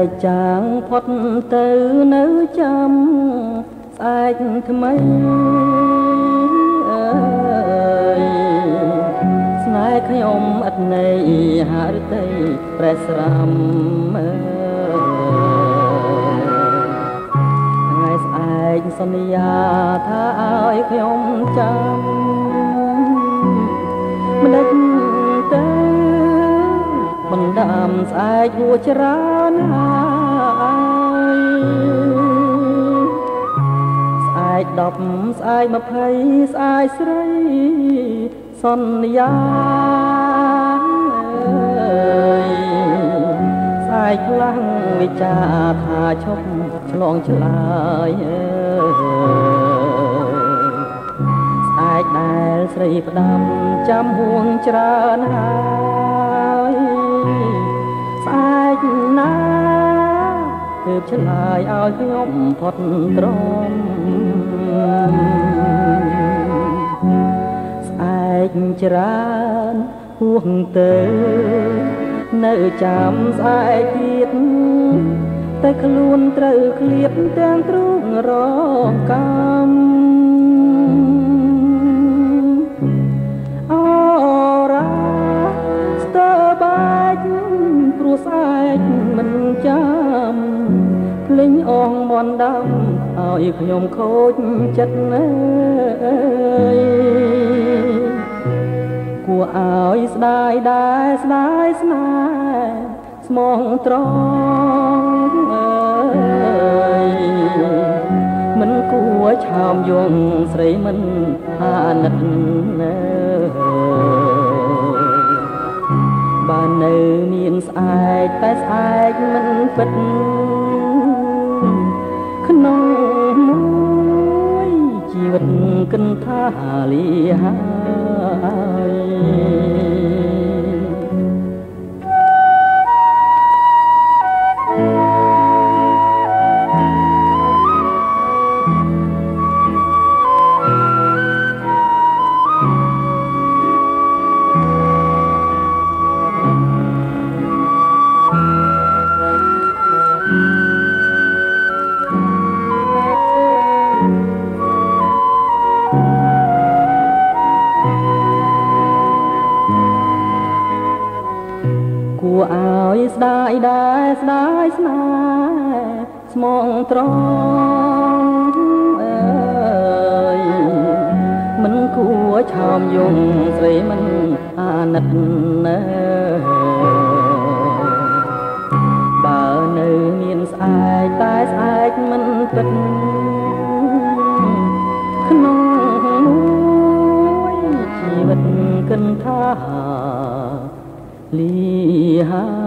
កចាងផុតទៅនៅចាំស្អែកថ្មីអើយស្នេហ៍ខ្ញុំឥតន័យហារតីប្រេះស្រាំអើយថ្ងៃស្អែកសន្យាថាឲ្យខ្ញុំចាំមិនដេចទៅបណ្ដាំស្អែកហួច្រើនហើយស្អែក10ស្អែក20ស្អែកស្រីសន្យាស្អែកខ្លាំងវិចាថាឈប់ឆ្លងឆ្លើយស្អែកដែលស្រីផ្ដាំចាំហួងច្រើនហើយស្អែកណាទើបឆ្លើយឲ្យខ្ញុំផុតទ្រាំស្អែកច្រើនហួងទៅនៅចាំស្អែកទៀតតែខ្លួនត្រូវឃ្លាតទាំងទ្រូងរងកម្មស្អែកមិនចាំភ្លេងអងមន់ដើមឲ្យខ្ញុំខូចចិត្តអើយគួរឲ្យស្ដាយដែរស្ដាយស្នេហ៍ស្មងត្រង់អើយមិនគួរឆោមយងស្រីមិនអាណិតណាបើនៅមានស្អែកតែស្អែកមិនពិតក្នុងមួយជីវិតគិនថាលាហើយគួរឲ្យស្ដាយដែរស្ដាយស្នេហ៍ស្មងត្រង់អើយមិនគួរឆោមយងស្រីមិនអាណិតណាបើនៅមានស្អែកតែស្អែកមិនពិតក្នុងមួយជីវិតគិនថាលីហា